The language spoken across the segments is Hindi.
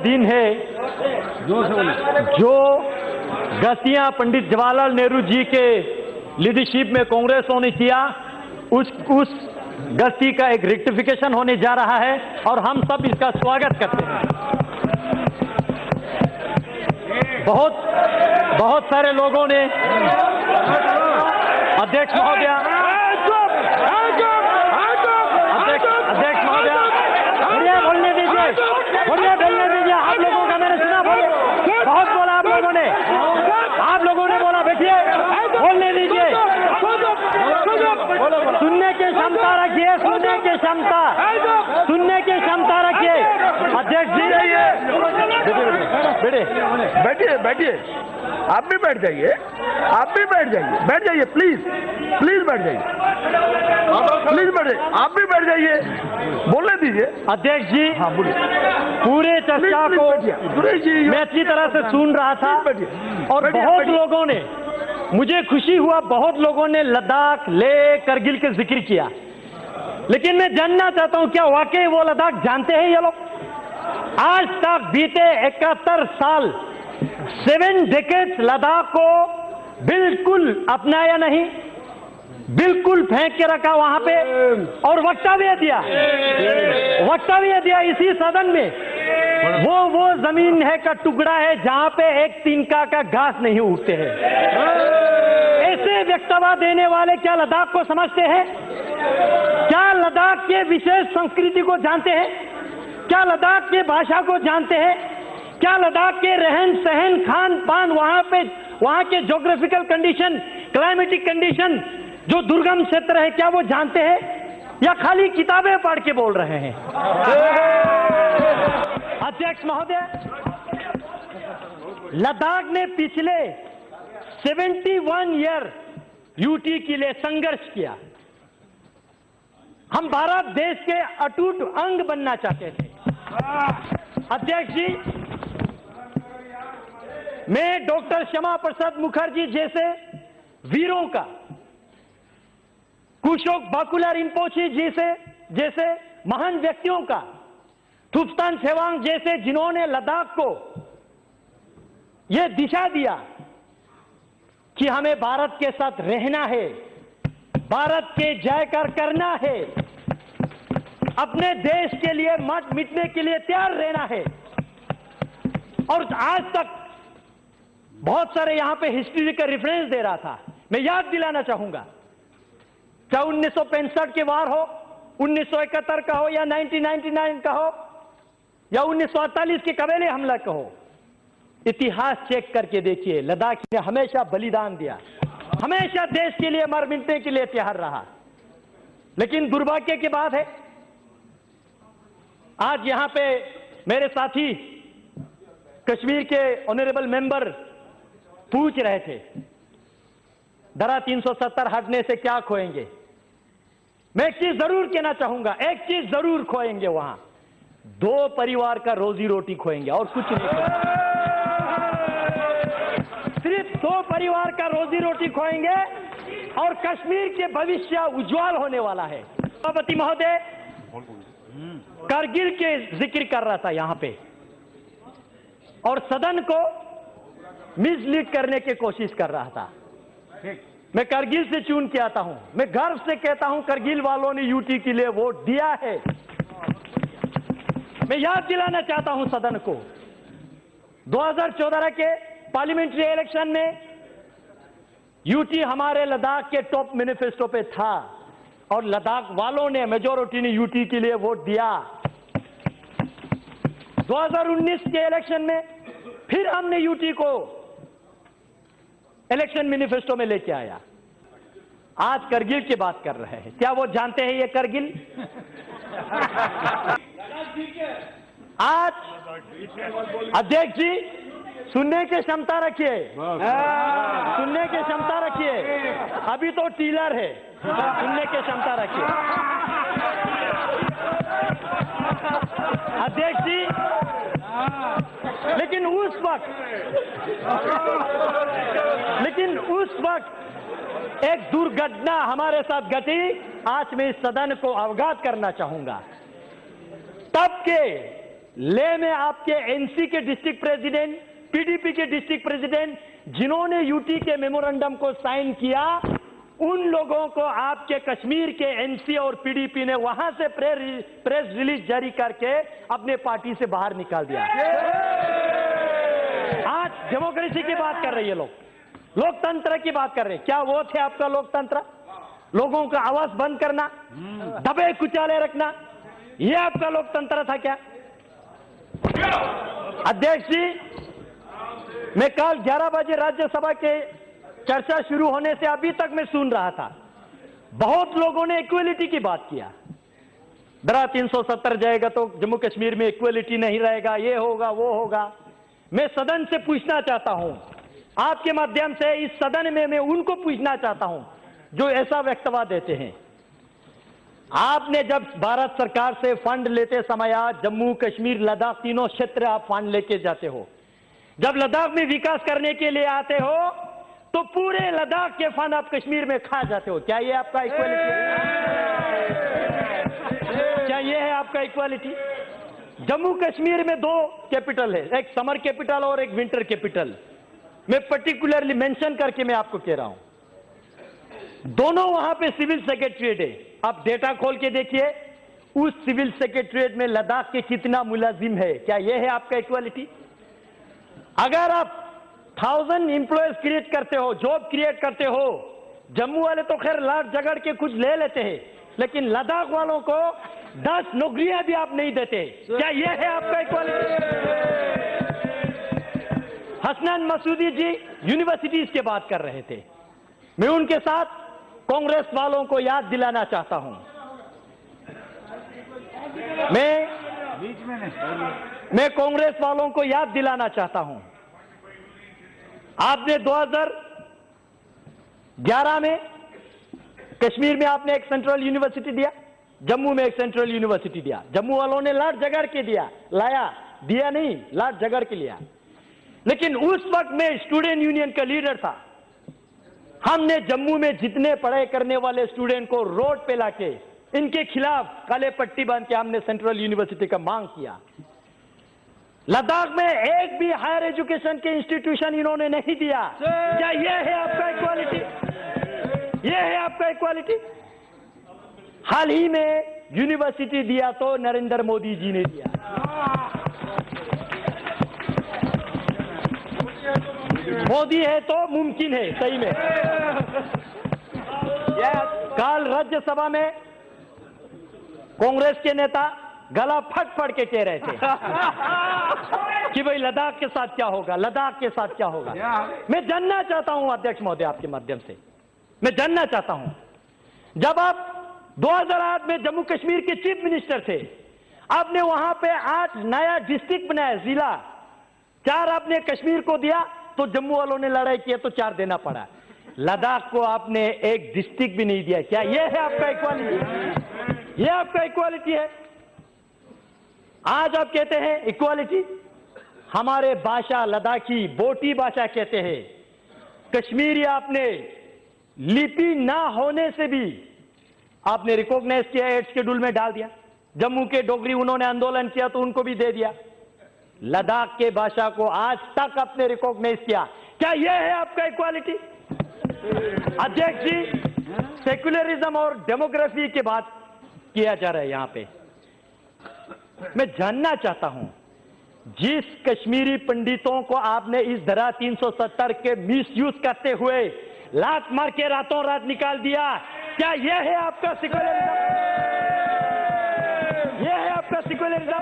दिन है जो गलतियां पंडित जवाहरलाल नेहरू जी के लीडरशिप में कांग्रेसों ने किया, उस गलती का एक रेक्टिफिकेशन होने जा रहा है और हम सब इसका स्वागत करते हैं। बहुत सारे लोगों ने अध्यक्ष महोदय बोलने दीजिए। आप लोगों का मैंने सुना, बहुत बोला आप लोगों ने बोला, बैठिए, बोलने दीजिए। सुनने की क्षमता रखिए, सुनने की क्षमता रखिए। अध्यक्ष जी बैठिए, आप भी बैठ जाइए, प्लीज बैठ जाइए, आप भी बैठ जाइए, बोलने दीजिए। अध्यक्ष जी, हाँ बोलिए। पूरे चर्चा को मैं अच्छी तरह से सुन रहा था और बहुत लोगों ने, मुझे खुशी हुआ, बहुत लोगों ने लद्दाख, लेह, करगिल का जिक्र किया, लेकिन मैं जानना चाहता हूं क्या वाकई वो लद्दाख जानते हैं ये लोग? आज तक बीते 71 साल 7 डेकेड्स लद्दाख को बिल्कुल अपनाया नहीं, बिल्कुल फेंक के रखा वहां पे और वक्तव्य दिया इसी सदन में। वो जमीन है का टुकड़ा है जहां पे एक तिनका का घास नहीं उगते हैं। ऐसे वक्तव्य देने वाले क्या लद्दाख को समझते हैं? क्या लद्दाख के विशेष संस्कृति को जानते हैं? क्या लद्दाख के भाषा को जानते हैं? क्या लद्दाख के रहन सहन, खान पान, वहां के ज्योग्राफिकल कंडीशन, क्लाइमेटिक कंडीशन, जो दुर्गम क्षेत्र है, क्या वो जानते हैं या खाली किताबें पढ़ के बोल रहे हैं? अध्यक्ष महोदय, लद्दाख ने पिछले 71 ईयर यूटी के लिए संघर्ष किया। हम भारत देश के अटूट अंग बनना चाहते थे। अध्यक्ष जी, मैं डॉक्टर श्यामा प्रसाद मुखर्जी जैसे वीरों का, कुशोक बाकुला रिम्पोचे जैसे महान व्यक्तियों का, थुप्तान सेवांग जैसे, जिन्होंने लद्दाख को यह दिशा दिया कि हमें भारत के साथ रहना है, भारत के जयकार करना है, अपने देश के लिए मत मिटने के लिए तैयार रहना है। और आज तक बहुत सारे यहां पे हिस्ट्री का रेफरेंस दे रहा था। मैं याद दिलाना चाहूंगा, चाहे 1965 के वार हो, 1971 का हो या 1999 का हो या 1948 के कबीले हमला का हो, इतिहास चेक करके देखिए, लद्दाख ने हमेशा बलिदान दिया, हमेशा देश के लिए मर मिटने के लिए तैयार रहा। लेकिन दुर्भाग्य की बात है, आज यहां पे मेरे साथी कश्मीर के ऑनरेबल मेंबर पूछ रहे थे, धारा 370 हटने से क्या खोएंगे? मैं एक चीज जरूर कहना चाहूंगा, एक चीज जरूर खोएंगे, वहां 2 परिवार का रोजी रोटी खोएंगे और कुछ नहीं खोएंगे। सिर्फ 2 परिवार का रोजी रोटी खोएंगे और कश्मीर के भविष्य उज्जवल होने वाला है। सभापति महोदय करगिल के जिक्र कर रहा था यहां पे और सदन को मिसलीड करने की कोशिश कर रहा था। मैं करगिल से चुन के आता हूं, मैं गर्व से कहता हूं करगिल वालों ने यूटी के लिए वोट दिया है। मैं याद दिलाना चाहता हूं सदन को, 2014 के पार्लियामेंट्री इलेक्शन में यूटी हमारे लद्दाख के टॉप मैनिफेस्टो पे था और लद्दाख वालों ने, मेजॉरिटी ने यूटी के लिए वोट दिया। 2019 के इलेक्शन में फिर हमने यूटी को इलेक्शन मैनिफेस्टो में लेके आया। आज करगिल की बात कर रहे हैं, क्या वो जानते हैं ये करगिल? आज अध्यक्ष जी, सुनने की क्षमता रखिए, सुनने की क्षमता रखिए, अभी तो टीलर है, सुनने की क्षमता रखिए। अध्यक्ष जी, लेकिन उस वक्त एक दुर्घटना हमारे साथ घटी, आज मैं इस सदन को अवगत करना चाहूंगा। तब के लेह में आपके एनसी के डिस्ट्रिक्ट प्रेसिडेंट, पीडीपी के डिस्ट्रिक्ट प्रेसिडेंट, जिन्होंने यूटी के मेमोरेंडम को साइन किया, उन लोगों को आपके कश्मीर के एनसी और पीडीपी ने वहां से प्रेस रिलीज जारी करके अपने पार्टी से बाहर निकाल दिया। आज डेमोक्रेसी की बात कर रही है लोग, लोकतंत्र की बात कर रहे हैं। क्या वो थे आपका लोकतंत्र? लोगों का आवाज बंद करना, दबे कुचाले रखना, ये आपका लोकतंत्र था क्या? अध्यक्ष जी, मैं कल 11 बजे राज्यसभा के चर्चा शुरू होने से अभी तक मैं सुन रहा था, बहुत लोगों ने इक्वलिटी की बात किया। धारा 370 जाएगा तो जम्मू कश्मीर में इक्वलिटी नहीं रहेगा, ये होगा वो होगा। मैं सदन से पूछना चाहता हूं, आपके माध्यम से इस सदन में मैं उनको पूछना चाहता हूं जो ऐसा वक्तव्य देते हैं। आपने जब भारत सरकार से फंड लेते समय जम्मू कश्मीर लद्दाख तीनों क्षेत्र आप फंड लेके जाते हो, जब लद्दाख में विकास करने के लिए आते हो तो पूरे लद्दाख के फंड आप कश्मीर में खा जाते हो। क्या ये आपका इक्वालिटी है? क्या ये है आपका इक्वालिटी? जम्मू कश्मीर में 2 कैपिटल है, एक समर कैपिटल और एक विंटर कैपिटल। मैं पर्टिकुलरली मेंशन करके मैं आपको कह रहा हूं, दोनों वहां पे सिविल सेक्रेटरीट है। आप डेटा खोल के देखिए, उस सिविल सेक्रेटरीट में लद्दाख के कितना मुलाजिम है। क्या यह है आपका इक्वालिटी? अगर आप 1000 एम्प्लॉयज क्रिएट करते हो, जॉब क्रिएट करते हो, जम्मू वाले तो खैर लाट झगड़ के कुछ ले लेते हैं, लेकिन लद्दाख वालों को 10 नौकरियां भी आप नहीं देते। क्या यह है आपका इक्वालिटी? हसनैन मसूदी जी यूनिवर्सिटीज की बात कर रहे थे, मैं उनके साथ कांग्रेस वालों को याद दिलाना चाहता हूं। मैं कांग्रेस वालों को याद दिलाना चाहता हूं, आपने 2011 में कश्मीर में आपने एक सेंट्रल यूनिवर्सिटी दिया, जम्मू में एक सेंट्रल यूनिवर्सिटी दिया। जम्मू वालों ने लाट झगड़ के दिया नहीं, लाट झगड़ के लिया। लेकिन उस वक्त में स्टूडेंट यूनियन का लीडर था। हमने जम्मू में जितने पढ़ाई करने वाले स्टूडेंट को रोड पे लाके इनके खिलाफ काले पट्टी बांध के हमने सेंट्रल यूनिवर्सिटी का मांग किया। लद्दाख में एक भी हायर एजुकेशन के इंस्टीट्यूशन इन्होंने नहीं दिया। क्या यह है आपका इक्वालिटी? यह है आपका इक्वालिटी? हाल ही में यूनिवर्सिटी दिया तो नरेंद्र मोदी जी ने दिया। मोदी है तो मुमकिन है, सही में। कल राज्यसभा में कांग्रेस के नेता गला फट के कह रहे थे कि भाई लद्दाख के साथ क्या होगा, लद्दाख के साथ क्या होगा। मैं जानना चाहता हूं अध्यक्ष महोदय, आपके माध्यम से मैं जानना चाहता हूं, जब आप 2008 में जम्मू कश्मीर के चीफ मिनिस्टर थे, आपने वहां पे 8 नया डिस्ट्रिक्ट बनाया, जिला 4 आपने कश्मीर को दिया, तो जम्मू वालों ने लड़ाई किया तो 4 देना पड़ा। लद्दाख को आपने एक डिस्ट्रिक्ट भी नहीं दिया। क्या यह है आपका इक्वालिटी? यह आपका इक्वालिटी है? आज आप कहते हैं इक्वालिटी, हमारे भाषा लद्दाखी बोटी भाषा कहते हैं। कश्मीरी आपने लिपि ना होने से भी आपने रिकॉग्नाइज किया, 8 शेड्यूल में डाल दिया। जम्मू के डोगरी उन्होंने आंदोलन किया तो उनको भी दे दिया। लद्दाख के भाषा को आज तक आपने रिकॉग्नाइज किया। क्या यह है आपका इक्वालिटी? अध्यक्ष जी, सेक्युलरिज्म और डेमोग्राफी की बात किया जा रहा है यहां पे। मैं जानना चाहता हूं, जिस कश्मीरी पंडितों को आपने इस धारा 370 के मिसयूज करते हुए लात मार के रातों रात निकाल दिया, क्या यह है आपका सेक्युलरिज्म? यह है आपका सेक्युलरिज्म?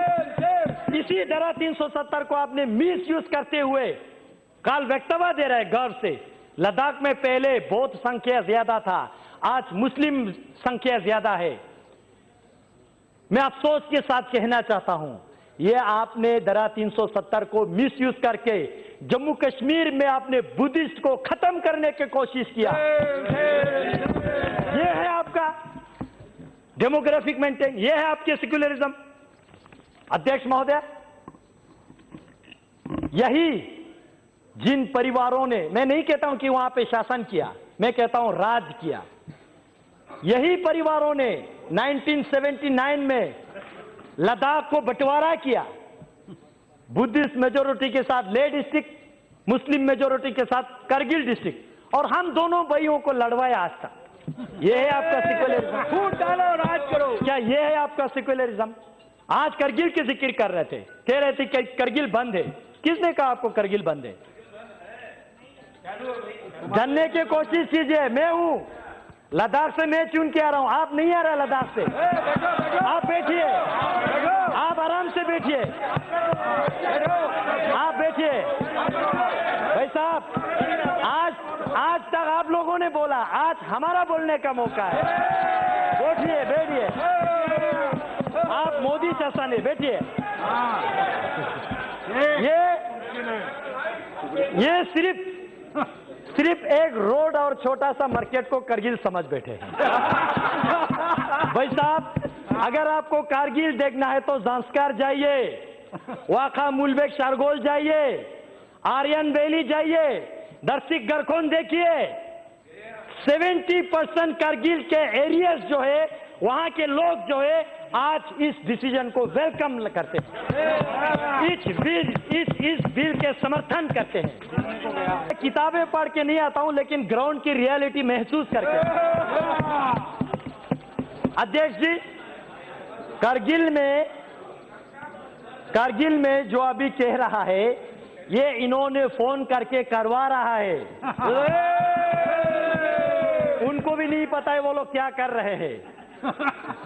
इसी धारा 370 को आपने मिसयूज करते हुए काल वक्तव्य दे रहा है गर्व से। लद्दाख में पहले बौद्ध संख्या ज्यादा था, आज मुस्लिम संख्या ज्यादा है। मैं अफसोस के साथ कहना चाहता हूं, यह आपने धारा 370 को मिसयूज करके जम्मू कश्मीर में आपने बुद्धिस्ट को खत्म करने की कोशिश किया। यह है आपका डेमोग्राफिक मेंटेन, यह है आपके सेक्युलरिज्म। अध्यक्ष महोदय, यही जिन परिवारों ने, मैं नहीं कहता हूं कि वहां पे शासन किया, मैं कहता हूं राज किया, यही परिवारों ने 1979 में लद्दाख को बंटवारा किया, बुद्धिस्ट मेजोरिटी के साथ लेह डिस्ट्रिक्ट, मुस्लिम मेजोरिटी के साथ करगिल डिस्ट्रिक्ट, और हम दोनों भाइयों को लड़वाया आज तक। ये है आपका सेक्युलरिज्म? फूट डालो, राज करो। क्या ये है आपका सेक्युलरिज्म? आज करगिल की जिक्र कर रहे थे, कह रहे थे कि करगिल बंद है। किसने कहा आपको करगिल बंद है? जानने की कोशिश कीजिए। मैं हूं लद्दाख से, मैं चुन के आ रहा हूं, आप नहीं आ रहे लद्दाख से। आप बैठिए, आप आराम से बैठिए, आप बैठिए। भाई साहब, आज तक आप लोगों ने बोला, आज हमारा बोलने का मौका है। बैठिए, बैठिए, आप मोदी शासन है, बैठिए। ये सिर्फ एक रोड और छोटा सा मार्केट को करगिल समझ बैठे हैं। भाई साहब, अगर आपको कारगिल देखना है तो ज़ांस्कार जाइए, वाखा मुलबेक शारगोल जाइए, आर्यन वैली जाइए, दर्शिक गरखोन देखिए। 70% कारगिल के एरियाज जो है, वहां के लोग जो है आज इस डिसीजन को वेलकम करते हैं, इस बिल के समर्थन करते हैं। किताबें पढ़ के नहीं आता हूं, लेकिन ग्राउंड की रियलिटी महसूस करके। अध्यक्ष जी, कारगिल में जो अभी कह रहा है, ये इन्होंने फोन करके करवा रहा है। उनको भी नहीं पता है वो लोग क्या कर रहे हैं।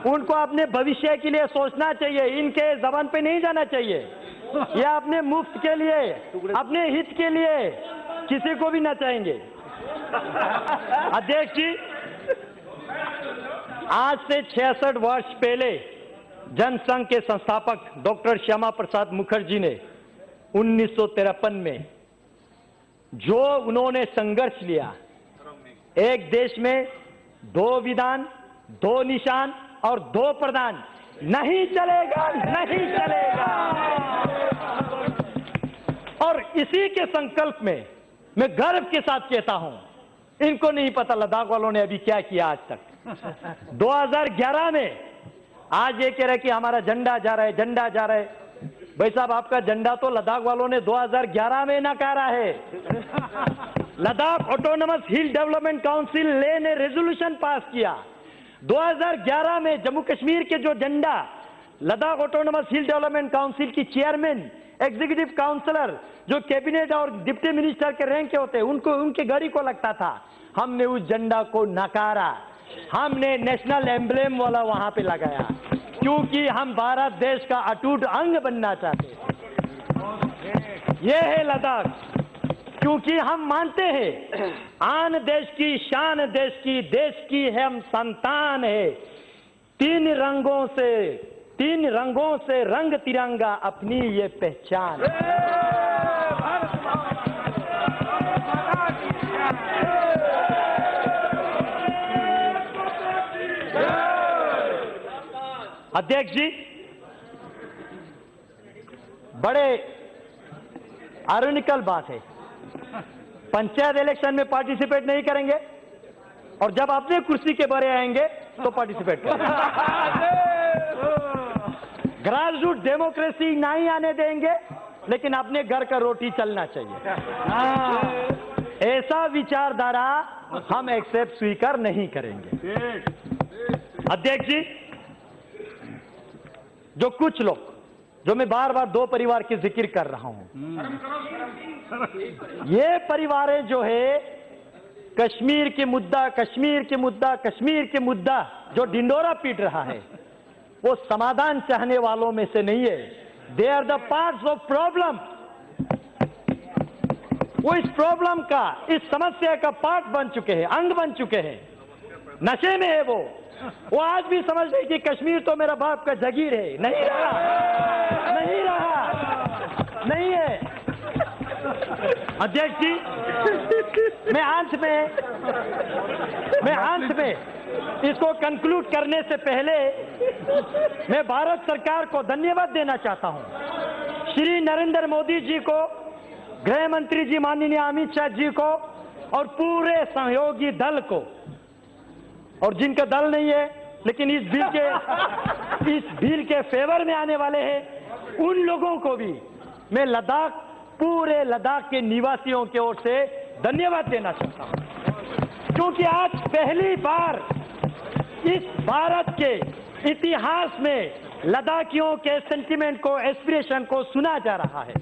उनको अपने भविष्य के लिए सोचना चाहिए, इनके जबान पे नहीं जाना चाहिए। ये अपने मुफ्त के लिए, अपने हित के लिए किसी को भी ना चाहेंगे। अध्यक्ष जी, आज से 66 वर्ष पहले जनसंघ के संस्थापक डॉक्टर श्यामा प्रसाद मुखर्जी ने 1953 में जो उन्होंने संघर्ष लिया, एक देश में 2 विधान, 2 निशान और 2 प्रधान, नहीं चलेगा, नहीं चलेगा। और इसी के संकल्प में मैं गर्व के साथ कहता हूं, इनको नहीं पता लद्दाख वालों ने अभी क्या किया आज तक। 2011 में आज ये कह रहे कि हमारा झंडा जा रहा है, झंडा जा रहा है। भाई साहब, आपका झंडा तो लद्दाख वालों ने 2011 में नकारा है। लद्दाख ऑटोनमस हिल डेवलपमेंट काउंसिल ले ने रेजोल्यूशन पास किया 2011 में। जम्मू कश्मीर के जो झंडा, लद्दाख ऑटोनमस हिल डेवलपमेंट काउंसिल की चेयरमैन, एग्जीक्यूटिव काउंसलर, जो कैबिनेट और डिप्टी मिनिस्टर के रैंक के होते, उनको उनके गाड़ी को लगता था। हमने उस झंडा को नकारा, हमने नेशनल एम्ब्लेम वाला वहां पे लगाया, क्योंकि हम भारत देश का अटूट अंग बनना चाहते हैं। यह है लद्दाख, क्योंकि हम मानते हैं आन देश की शान, देश की हम संतान है। 3 रंगों से रंग तिरंगा अपनी ये पहचान। अध्यक्ष जी, बड़े आयरनिकल बात है, पंचायत इलेक्शन में पार्टिसिपेट नहीं करेंगे और जब अपने कुर्सी के बारे आएंगे तो पार्टिसिपेट करेंगे। ग्रास रूट डेमोक्रेसी नहीं आने देंगे, लेकिन अपने घर का रोटी चलना चाहिए। ऐसा विचारधारा हम एक्सेप्ट स्वीकार नहीं करेंगे। अध्यक्ष जी, जो कुछ लोग, जो मैं बार बार 2 परिवार की जिक्र कर रहा हूं, ये परिवारें जो है कश्मीर के मुद्दा जो ढिंडोरा पीट रहा है, वो समाधान चाहने वालों में से नहीं है। They are the parts of problem. वो इस प्रॉब्लम का, इस समस्या का पार्ट बन चुके हैं, अंग बन चुके हैं। नशे में है वो आज भी समझ रहे कि कश्मीर तो मेरा बाप का जागीर है। नहीं रहा, नहीं है। अध्यक्ष जी, मैं अंत में इसको कंक्लूड करने से पहले मैं भारत सरकार को धन्यवाद देना चाहता हूं। श्री नरेंद्र मोदी जी को, गृह मंत्री जी माननीय अमित शाह जी को और पूरे सहयोगी दल को, और जिनका दल नहीं है लेकिन इस बिल के फेवर में आने वाले हैं, उन लोगों को भी मैं लद्दाख, पूरे लद्दाख के निवासियों की ओर से धन्यवाद देना चाहता हूं, क्योंकि आज पहली बार इस भारत के इतिहास में लद्दाखियों के सेंटिमेंट को, एस्पिरेशन को सुना जा रहा है।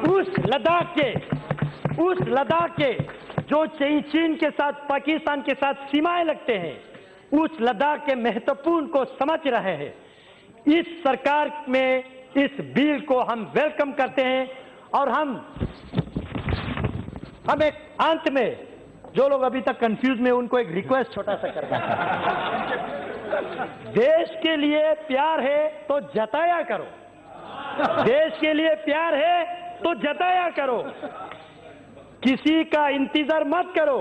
उस लद्दाख के जो चीन के साथ, पाकिस्तान के साथ सीमाएं लगते हैं, उस लद्दाख के महत्वपूर्ण को समझ रहे हैं। इस सरकार में इस बिल को हम वेलकम करते हैं और हम एक अंत में, जो लोग अभी तक कंफ्यूज में, उनको एक रिक्वेस्ट छोटा सा करना है। देश के लिए प्यार है तो जताया करो, देश के लिए प्यार है तो जताया करो, किसी का इंतजार मत करो,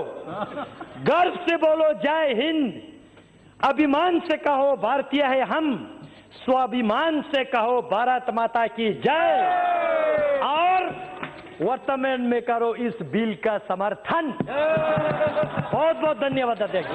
गर्व से बोलो जय हिंद, अभिमान से कहो भारतीय है हम, स्वाभिमान से कहो भारत माता की जय, और वर्तमान में करो इस बिल का समर्थन। बहुत बहुत धन्यवाद अध्यक्ष।